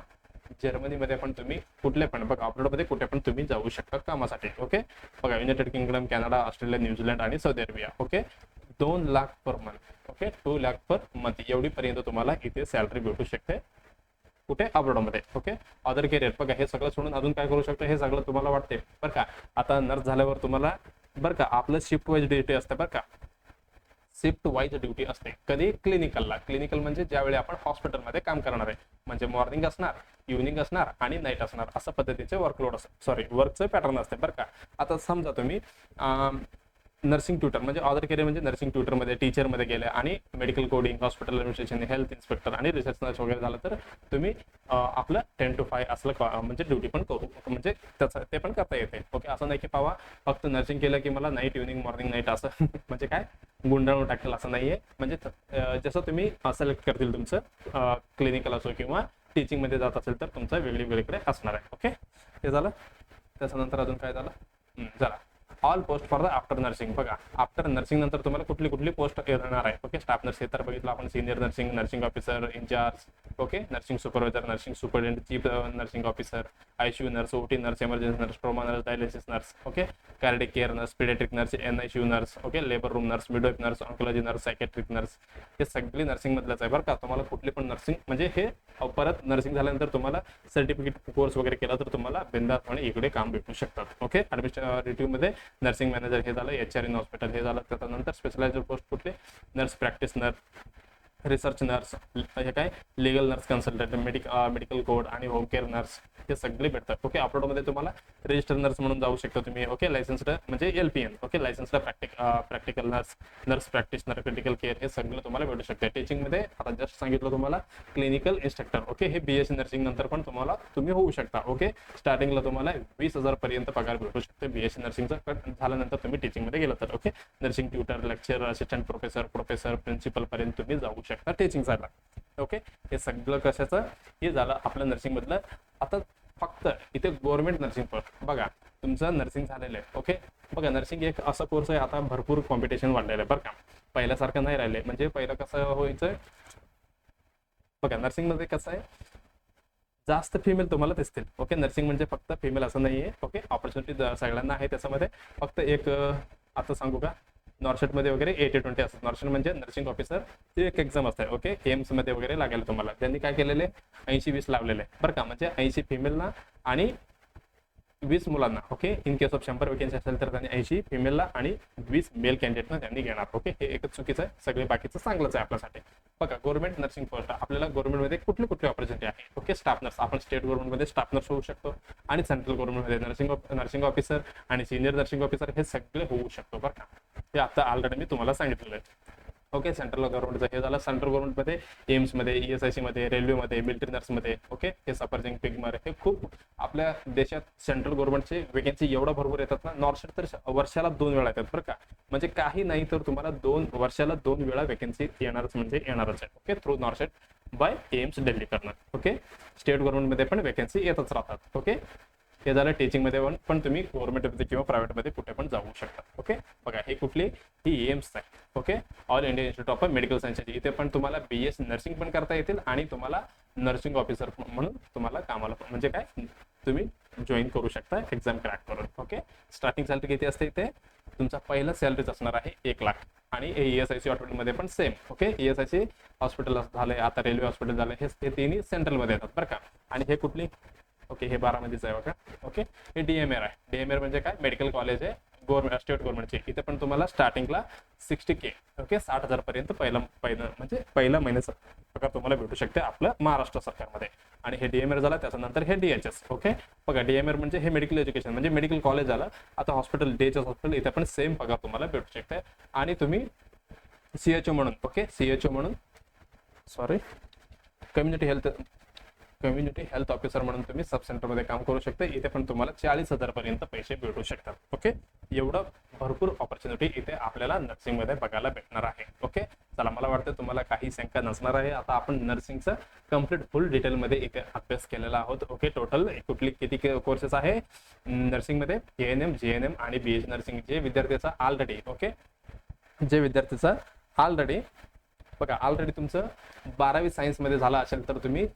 जर्मनीमध्ये पण तुम्ही कुठले पण बघा अब्रॉडमध्ये कुठे पण तुम्ही जाऊ शकता कामासाठी. ओके, बघा United Kingdom, Canada, Australia, New Zealand आणि Saudi Arabia. Okay, 2 lakh per month. Okay, 2 lakh per month एवढी पर्यंत तुम्हाला इथे सॅलरी भेटू शकते. कुठे? अब्रॉडमध्ये. Okay, other career. बघा हे सगळं सोडून अजून काय करू शकतो हे सगळं तुम्हाला वाटते, बरं का. आता नर्स झाल्यावर तुम्हाला बरं का आपलं शिफ्ट वाईज ड्युटी असते, बरं का. शिफ्ट वाईज ड्युटी असते. कधी? क्लिनिकलला. क्लिनिकल म्हणजे ज्यावेळी आपण हॉस्पिटलमध्ये काम करणार आहे, म्हणजे मॉर्निंग असणार, इव्हनिंग असणार आणि नाईट असणार, असं पद्धतीचे वर्कलोड वर्कचं पॅटर्न असते, बरं का. आता समजा तुम्ही नर्सिंग ट्युटर म्हणजे अदर करिअर म्हणजे नर्सिंग ट्युटरमध्ये टीचरमध्ये गेले आणि medical coding, hospital administration, health inspector आणि रिसर्च नर्स वगैरे झालं तर तुम्ही आपलं 10 to 5 असलं म्हणजे ड्युटी पण करू म्हणजे त्याचं ते पण करता येते. ओके, असं नाही की पावा फक्त नर्सिंग केलं की मला नाईट, इव्हनिंग, मॉर्निंग, नाईट असं म्हणजे काय गुंडाळून टाकतील असं नाही आहे. म्हणजे जसं तुम्ही सिलेक्ट करतील तुमचं क्लिनिकल असो किंवा टीचिंगमध्ये जात असेल तर तुमचं वेगळीकडे असणार आहे. ओके, हे झालं. त्याच्यानंतर अजून काय झालं? चला all post for the after nursing. बघा आफ्टर नर्सिंग नंतर तुम्हाला कुठली पोस्ट येणार आहे? ओके, स्टाफ नर्स हे तर बघितलं आपण, senior nursing, nursing officer, in charge, okay, nursing supervisor, nursing superintendent, chief nursing officer, ICU nurse, OT nurse, emergency nurse, trauma nurse, dialysis nurse, okay, cardiac care nurse, paediatric nurse, NICU nurse, okay, labour room nurse, midwife nurse, oncology nurse, psychiatric nurse, हे सगळी नर्सिंग मधलंच आहे, बरं का. तुम्हाला कुठली पण नर्सिंग म्हणजे हे परत नर्सिंग झाल्यानंतर तुम्हाला सर्टिफिकेट कोर्स वगैरे केला तर तुम्हाला बिंदासपणे इकडे काम भेटू शकतात. ओके, ॲडमिनिस्ट्रेटिव्ह मध्ये नर्सिंग मॅनेजर हे झालं, HR इन हॉस्पिटल हे झालं. त्याच्यानंतर स्पेशलायझर पोस्ट कुठले? Nurse practice nurse, research nurse, हे काय legal nurse consultant, medical code आणि होम केअर नर्स हे सगळे भेटतात. ओके, अपलोडमध्ये तुम्हाला रजिस्टर नर्स म्हणून जाऊ शकता तुम्ही. ओके, लायसन्स्ड म्हणजे LPN, okay, licensed practical nurse, nurse practitioner, critical care हे सगळं तुम्हाला भेटू शकते. टीचिंगमध्ये आता जस्ट सांगितलं तुम्हाला क्लिनिकल इन्स्ट्रक्टर. ओके, हे BSc नर्सिंग नंतर पण तुम्ही होऊ शकता. ओके, स्टार्टिंगला तुम्हाला 20,000 पर्यंत पगार भेटू शकते BSc नर्सिंगचा झाल्यानंतर तुम्ही टीचिंगमध्ये गेलं तर. Okay, nursing tutor, lecture, assistant professor, principal पर्यंत तुम्ही जाऊ शकता टीचिंग साईडला. ओके, हे सगळं कशाचं? हे झालं आपलं नर्सिंग मधलं. आता फक्त इथे गव्हर्नमेंट नर्सिंग पोस्ट. बघा तुमचं नर्सिंग झालेलं आहे. ओके, बघा नर्सिंग एक असा कोर्स आहे आता भरपूर कॉम्पिटिशन वाढलेलं आहे, बरं का. पहिल्यासारखं नाही राहिले. म्हणजे पहिलं कसं व्हायचं बघा, नर्सिंगमध्ये कसं आहे, जास्त फिमेल तुम्हाला दिसतील. ओके, नर्सिंग म्हणजे फक्त फिमेल असं नाही आहे. ओके, ऑपॉर्च्युनिटी सगळ्यांना आहे त्याच्यामध्ये. फक्त एक आता सांगू का, नॉर्शेटमध्ये वगैरे 80-20 असतात. नॉर्शेट म्हणजे नर्सिंग ऑफिसर ती एक एक्झाम असते. ओके, एम्समध्ये वगैरे लागेल तुम्हाला. त्यांनी काय केलेले 80-20 लावलेले बरं का, म्हणजे 80 फिमेलना आणि 20 मुलांना. Okay, in case of 100 vacancy असेल तर त्यांनी 80 फिमेलला आणि 20 मेल कॅन्डिडेटना त्यांनी घेणार. ओके, हे एकच चुकीचं आहे, सगळे बाकीचं चांगलंच आहे आपल्यासाठी. बघा, गव्हर्नमेंट नर्सिंग पोस्ट आपल्याला गव्हर्नमेंटमध्ये कुठले कुठले ऑपॉर्च्युनिटी आहे. ओके, स्टाफ नर्स आपण स्टेट गव्हर्नमेंटमध्ये स्टाफ नर्स होऊ शकतो आणि सेंट्रल गव्हर्नमेंटमध्ये नर्सिंग ऑफिसर आणि सिनियर नर्सिंग ऑफिसर हे सगळे होऊ शकतो बरं का. हे आता ऑलरेडी मी तुम्हाला सांगितलेलं आहे. ओके, सेंट्रल गव्हर्नमेंटचं हे झालं. सेंट्रल गव्हर्नमेंटमध्ये एम्समध्ये, ESIC मध्ये, रेल्वेमध्ये, मिलिटरी नर्समध्ये. ओके, हे सफरजिंग पिगमर हे खूप आपल्या देशात सेंट्रल गव्हर्नमेंटचे वेकेन्सी एवढा भरपूर येतात ना. नॉर्शेट तर वर्षाला 2 वेळा येतात बरं का, म्हणजे काही नाही तर तुम्हाला वर्षाला 2 वेळा वेकेन्सी येणारच म्हणजे येणारच आहे. Okay, through NORCET by AIIMS Delhi करणं. ओके, स्टेट गव्हर्नमेंटमध्ये पण वेकेन्सी येतच राहतात. ओके, हे झालं टीचिंगमध्ये पण तुम्ही गव्हर्नमेंटमध्ये किंवा प्रायव्हेटमध्ये कुठे पण जाऊ शकता. ओके, बघा हे कुठली ही एम्स आहे. Okay, all India institute of medical sciences. इथे पण तुम्हाला BS नर्सिंग पण करता येतील आणि तुम्हाला नर्सिंग ऑफिसर म्हणून तुम्हाला कामाला म्हणजे काय तुम्ही जॉईन करू शकता एक्झाम क्रॅक करून. ओके, स्टार्टिंग सॅलरी किती असते इथे, तुमचा पहिला सॅलरीच असणार आहे 1 लाख. आणि ESIC हॉस्पिटलमध्ये पण सेम. ओके, ESIC हॉस्पिटल झाले, आता रेल्वे हॉस्पिटल झालं, हे तिन्ही सेंट्रलमध्ये येतात बरं का. आणि हे कुठली, ओके हे 12मध्येच आहे बघा. ओके, हे DMR आहे. DMR म्हणजे काय, मेडिकल कॉलेज आहे स्टेट गव्हर्नमेंटचे. इथे पण तुम्हाला स्टार्टिंगला 60K. ओके, 60,000 पर्यंत पहिला महिन्याचा पगार तुम्हाला भेटू शकते आपलं महाराष्ट्र सरकारमध्ये. आणि हे DMR झालं, त्याच्यानंतर हे DHS. ओके, बघा DMR म्हणजे हे मेडिकल एज्युकेशन म्हणजे मेडिकल कॉलेज झालं. आता हॉस्पिटल, DHS हॉस्पिटल, इथे पण सेम पगार तुम्हाला भेटू शकते. आणि तुम्ही CHO म्हणून, ओके CHO म्हणून सॉरी कम्युनिटी हेल्थ ऑफिसर म्हणून तुम्ही सब सेंटरमध्ये काम करू शकता. इथे पण तुम्हाला 40,000 पर्यंत पैसे भेटू शकतात. ओके, एवढं भरपूर ऑपॉर्च्युनिटी इथे आपल्याला नर्सिंगमध्ये बघायला भेटणार आहे. ओके, चला मला वाटतं तुम्हाला काही शंका नसणार आहे. आता आपण नर्सिंगचं कम्प्लीट फुल डिटेलमध्ये इथे अभ्यास केलेला आहोत. ओके, टोटल किती कोर्सेस आहे नर्सिंगमध्ये, ANM, GNM आणि BH नर्सिंग. जे विद्यार्थ्याचा ऑलरेडी बघा ऑलरेडी तुमचं 12वी सायन्समध्ये झालं असेल तर तुम्ही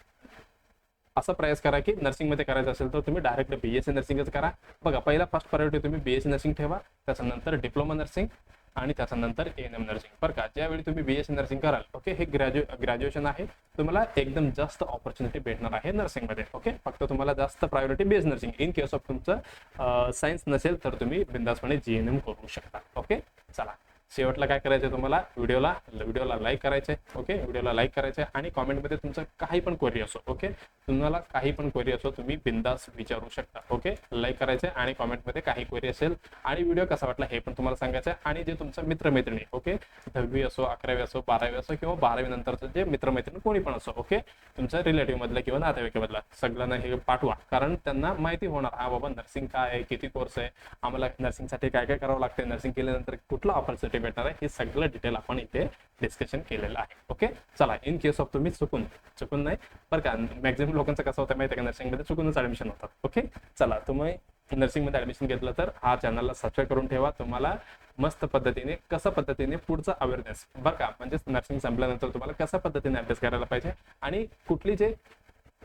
असा प्रयास करा की नर्सिंगमध्ये करायचं असेल तर तुम्ही डायरेक्ट BSc नर्सिंगच करा. बघा, पहिला फर्स्ट प्रायोरिटी तुम्ही BSc नर्सिंग ठेवा, त्याच्यानंतर डिप्लोमा नर्सिंग आणि त्याच्यानंतर ANM नर्सिंग. बरं का, ज्यावेळी तुम्ही BSc नर्सिंग कराल, ओके हे ग्रॅज्युएशन आहे, तुम्हाला एकदम जास्त ऑपॉर्च्युनिटी भेटणार आहे नर्सिंगमध्ये. ओके, फक्त तुम्हाला जास्त priority BSc nursing. In case of तुमचं सायन्स नसेल तर तुम्ही बिंदासपणे GNM करू शकता. ओके, चला शेवटला काय करायचं तुम्हाला, व्हिडिओला लाईक करायचे. ओके, व्हिडिओला लाईक करायचे आणि कॉमेंटमध्ये तुमचं काही पण क्वेरी असो, ओके तुम्हाला काही पण क्वेरी असो तुम्ही बिंदास विचारू शकता. ओके, लाईक करायचे आणि कॉमेंटमध्ये काही क्वेरी असेल आणि व्हिडिओ कसा वाटला हे पण तुम्हाला सांगायचं आहे. आणि जे तुमचं मित्रमैत्रिणी, ओके 10वी असो, 11वी असो, 12वी असो किंवा 12वी नंतरचं जे मित्रमैत्रिणी कोणी पण असो, ओके तुमच्या रिलेटिव्ह मधला किंवा नातेवाईकामधला सगळ्यांना हे पाठवा. कारण त्यांना माहिती होणार, हा बाबा नर्सिंग काय आहे, किती कोर्स आहे, आम्हाला नर्सिंगसाठी काय काय करावं लागते, नर्सिंग केल्यानंतर कुठला ऑपॉर्च्युनिटी भेटणार आहे, हे सगळं डिटेल आपण इथे डिस्कशन केलेलं आहे. ओके, चला इन केस ऑफ तुम्ही चुकून नाही बरं का, मॅक्झिमम लोकांचं कसं होतं माहिती आहे का, नर्सिंगमध्ये चुकूनच ऍडमिशन होतात. ओके, चला तुम्ही नर्सिंगमध्ये ऍडमिशन घेतलं तर हा चॅनलला सबस्क्राईब करून ठेवा. तुम्हाला मस्त पद्धतीने कसा पद्धतीने पुढचा अवेअरनेस बरं का, म्हणजे नर्सिंग संपल्यानंतर तुम्हाला कशा पद्धतीने अभ्यास करायला पाहिजे आणि कुठली जे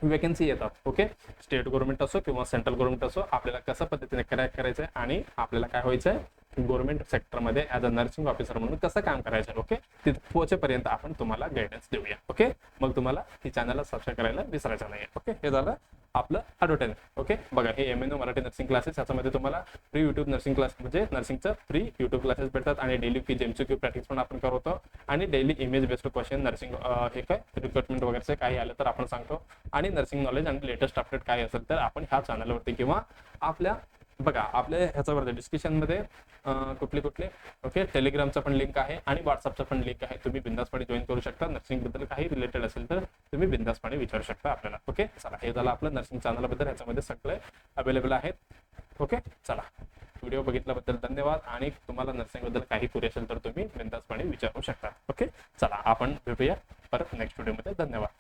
वेकेन्सी येतात, ओके स्टेट गव्हर्नमेंट असो किंवा सेंट्रल गव्हर्नमेंट असो, आपल्याला कशा पद्धतीने क्रॅक करायचं आहे आणि आपल्याला काय व्हायचं आहे गव्हर्नमेंट सेक्टरमध्ये ॲज अ नर्सिंग ऑफिसर म्हणून कसं काम करायचं. ओके, तिथे पोहोचेपर्यंत आपण तुम्हाला गायडन्स देऊया. ओके, मग तुम्हाला ही चॅनलला सबस्क्राईब करायला विसरायचं नाही. ओके, हे झालं आपलं ॲडव्हर्टाइज. ओके, बघा हे MNO मराठी नर्सिंग क्लासेस, याच्यामध्ये तुम्हाला फ्री यूट्यूब नर्सिंग क्लास म्हणजे नर्सिंगचं फ्री यूट्यूब क्लासेस भेटतात आणि डेली क्विज MCQ प्रॅक्टिस पण आपण करतो आणि daily image based question nursing हे काय रिक्रुटमेंट वगैरे काही आलं तर आपण सांगतो आणि नर्सिंग नॉलेज आणि लेटेस्ट अपडेट काय असेल तर आपण ह्या चॅनलवरती किंवा आपल्या ह्याच्यावरती डिस्क्रिप्शनमध्ये कुठले ओके टेलिग्रामचा पण लिंक आहे आणि व्हॉट्सअपचा पण लिंक आहे, तुम्ही बिंदासपणे जॉईन करू शकता. नर्सिंगबद्दल काही रिलेटेड असेल तर तुम्ही बिंदासपणे विचारू शकता आपल्याला. ओके, चला हे झालं आपलं नर्सिंग चॅनलबद्दल, ह्याच्यामध्ये सगळे अवेलेबल आहेत. ओके, चला व्हिडिओ बघितल्याबद्दल धन्यवाद आणि तुम्हाला नर्सिंगबद्दल काही क्वेरी असेल तर तुम्ही बिंदासपणे विचारू शकता. ओके, चला आपण भेटूया परत नेक्स्ट व्हिडिओमध्ये. धन्यवाद.